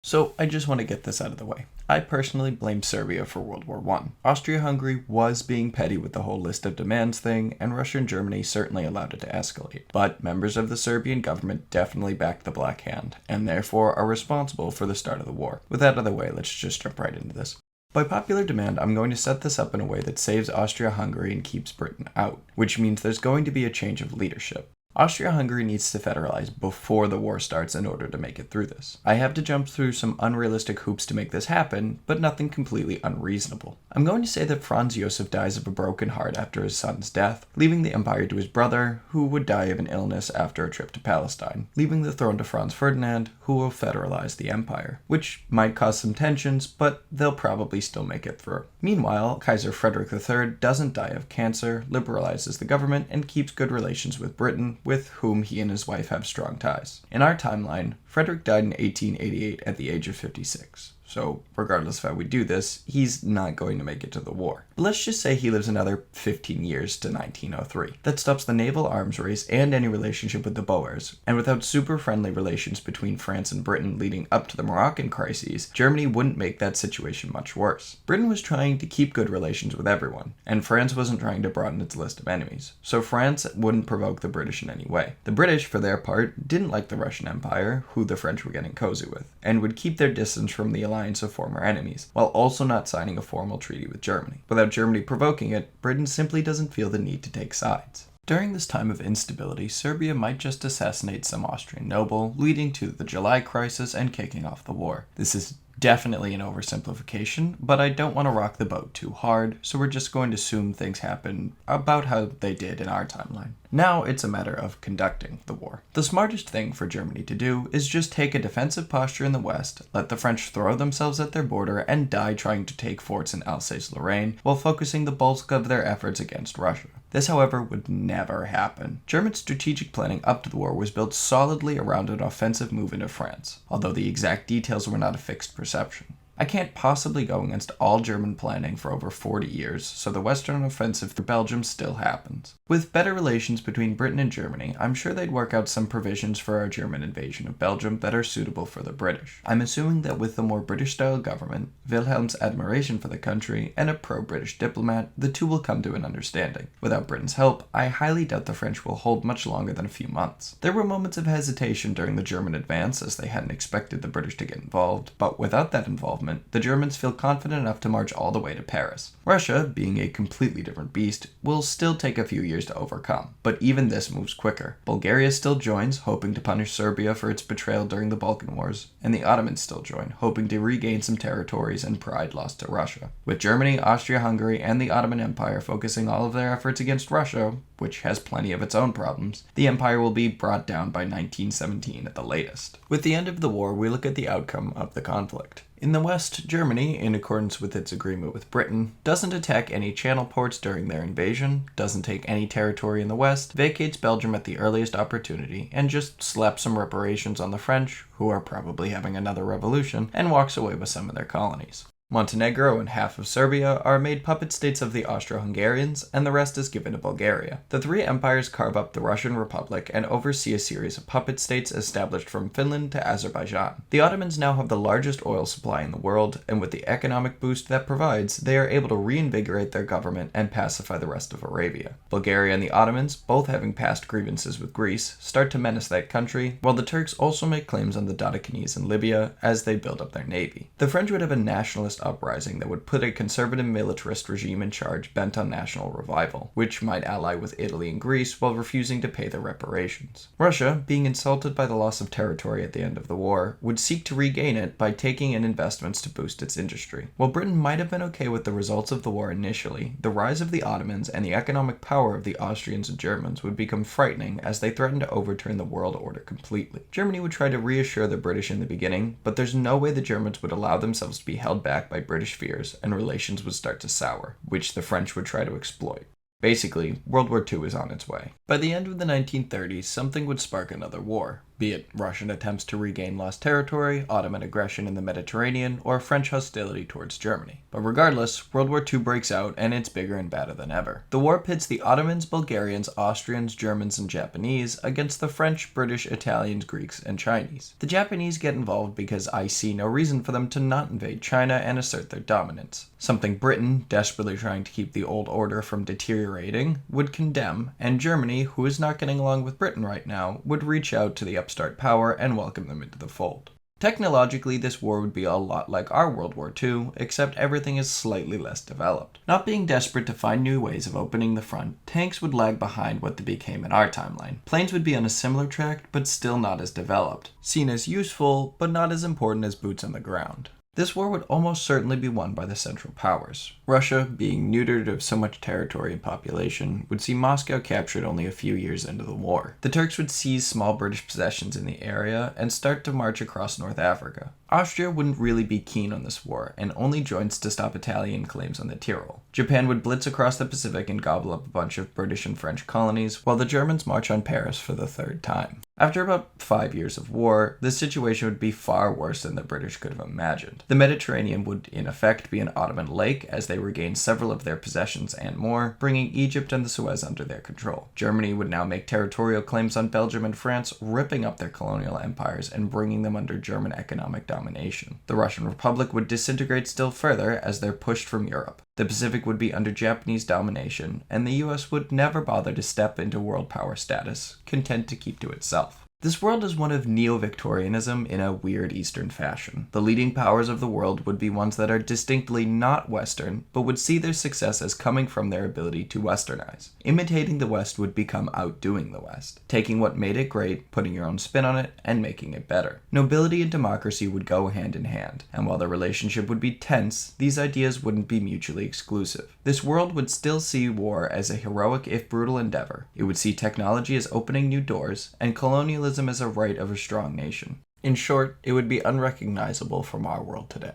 So I just want to get this out of the way. I personally blame Serbia for World War I. Austria-Hungary was being petty with the whole list of demands thing, and Russia and Germany certainly allowed it to escalate. But members of the Serbian government definitely backed the Black Hand, and therefore are responsible for the start of the war. With that out of the way, let's just jump right into this. By popular demand, I'm going to set this up in a way that saves Austria-Hungary and keeps Britain out, which means there's going to be a change of leadership. Austria-Hungary needs to federalize before the war starts in order to make it through this. I have to jump through some unrealistic hoops to make this happen, but nothing completely unreasonable. I'm going to say that Franz Josef dies of a broken heart after his son's death, leaving the empire to his brother, who would die of an illness after a trip to Palestine, leaving the throne to Franz Ferdinand, who will federalize the empire, which might cause some tensions, but they'll probably still make it through. Meanwhile, Kaiser Frederick III doesn't die of cancer, liberalizes the government, and keeps good relations with Britain, with whom he and his wife have strong ties. In our timeline, Frederick died in 1888 at the age of 56. So, regardless of how we do this, he's not going to make it to the war. But let's just say he lives another 15 years to 1903. That stops the naval arms race and any relationship with the Boers. And without super friendly relations between France and Britain leading up to the Moroccan crises, Germany wouldn't make that situation much worse. Britain was trying to keep good relations with everyone, and France wasn't trying to broaden its list of enemies. So France wouldn't provoke the British in any way. The British, for their part, didn't like the Russian Empire, who the French were getting cozy with, and would keep their distance from the alliance of former enemies, while also not signing a formal treaty with Germany. Without Germany provoking it, Britain simply doesn't feel the need to take sides. During this time of instability, Serbia might just assassinate some Austrian noble, leading to the July crisis and kicking off the war. This is definitely an oversimplification, but I don't want to rock the boat too hard, so we're just going to assume things happen about how they did in our timeline. Now it's a matter of conducting the war. The smartest thing for Germany to do is just take a defensive posture in the west, let the French throw themselves at their border, and die trying to take forts in Alsace-Lorraine, while focusing the bulk of their efforts against Russia. This, however, would never happen. German strategic planning up to the war was built solidly around an offensive move into France, although the exact details were not a fixed perception. I can't possibly go against all German planning for over 40 years, so the Western offensive through Belgium still happens. With better relations between Britain and Germany, I'm sure they'd work out some provisions for our German invasion of Belgium that are suitable for the British. I'm assuming that with the more British-style government, Wilhelm's admiration for the country, and a pro-British diplomat, the two will come to an understanding. Without Britain's help, I highly doubt the French will hold much longer than a few months. There were moments of hesitation during the German advance, as they hadn't expected the British to get involved, but without that involvement, the Germans feel confident enough to march all the way to Paris. Russia, being a completely different beast, will still take a few years to overcome, but even this moves quicker. Bulgaria still joins, hoping to punish Serbia for its betrayal during the Balkan Wars, and the Ottomans still join, hoping to regain some territories and pride lost to Russia. With Germany, Austria-Hungary, and the Ottoman Empire focusing all of their efforts against Russia, which has plenty of its own problems, the empire will be brought down by 1917 at the latest. With the end of the war, we look at the outcome of the conflict. In the West, Germany, in accordance with its agreement with Britain, doesn't attack any channel ports during their invasion, doesn't take any territory in the West, vacates Belgium at the earliest opportunity, and just slaps some reparations on the French, who are probably having another revolution, and walks away with some of their colonies. Montenegro and half of Serbia are made puppet states of the Austro-Hungarians, and the rest is given to Bulgaria. The three empires carve up the Russian Republic and oversee a series of puppet states established from Finland to Azerbaijan. The Ottomans now have the largest oil supply in the world, and with the economic boost that provides, they are able to reinvigorate their government and pacify the rest of Arabia. Bulgaria and the Ottomans, both having past grievances with Greece, start to menace that country, while the Turks also make claims on the Dodecanese and Libya as they build up their navy. The French would have a nationalist uprising that would put a conservative militarist regime in charge bent on national revival, which might ally with Italy and Greece while refusing to pay their reparations. Russia, being insulted by the loss of territory at the end of the war, would seek to regain it by taking in investments to boost its industry. While Britain might have been okay with the results of the war initially, the rise of the Ottomans and the economic power of the Austrians and Germans would become frightening as they threatened to overturn the world order completely. Germany would try to reassure the British in the beginning, but there's no way the Germans would allow themselves to be held back by British fears, and relations would start to sour, which the French would try to exploit. Basically, World War II is on its way. By the end of the 1930s, something would spark another war. be it Russian attempts to regain lost territory, Ottoman aggression in the Mediterranean, or French hostility towards Germany. But regardless, World War II breaks out and it's bigger and badder than ever. The war pits the Ottomans, Bulgarians, Austrians, Germans, and Japanese against the French, British, Italians, Greeks, and Chinese. The Japanese get involved because I see no reason for them to not invade China and assert their dominance. Something Britain, desperately trying to keep the old order from deteriorating, would condemn, and Germany, who is not getting along with Britain right now, would reach out to the upstart power and welcome them into the fold. Technologically, this war would be a lot like our World War II, except everything is slightly less developed. Not being desperate to find new ways of opening the front, tanks would lag behind what they became in our timeline. Planes would be on a similar track, but still not as developed. Seen as useful, but not as important as boots on the ground. This war would almost certainly be won by the Central Powers. Russia, being neutered of so much territory and population, would see Moscow captured only a few years into the war. The Turks would seize small British possessions in the area and start to march across North Africa. Austria wouldn't really be keen on this war, and only joins to stop Italian claims on the Tyrol. Japan would blitz across the Pacific and gobble up a bunch of British and French colonies, while the Germans march on Paris for the third time. After about 5 years of war, the situation would be far worse than the British could have imagined. The Mediterranean would in effect be an Ottoman lake as they regained several of their possessions and more, bringing Egypt and the Suez under their control. Germany would now make territorial claims on Belgium and France, ripping up their colonial empires and bringing them under German economic domination. The Russian Republic would disintegrate still further as they're pushed from Europe. The Pacific would be under Japanese domination, and the US would never bother to step into world power status, content to keep to itself. This world is one of neo-Victorianism in a weird Eastern fashion. The leading powers of the world would be ones that are distinctly not Western, but would see their success as coming from their ability to Westernize. Imitating the West would become outdoing the West, taking what made it great, putting your own spin on it, and making it better. Nobility and democracy would go hand in hand, and while the relationship would be tense, these ideas wouldn't be mutually exclusive. This world would still see war as a heroic if brutal endeavor. It would see technology as opening new doors, and colonialism as a right of a strong nation. In short, it would be unrecognizable from our world today.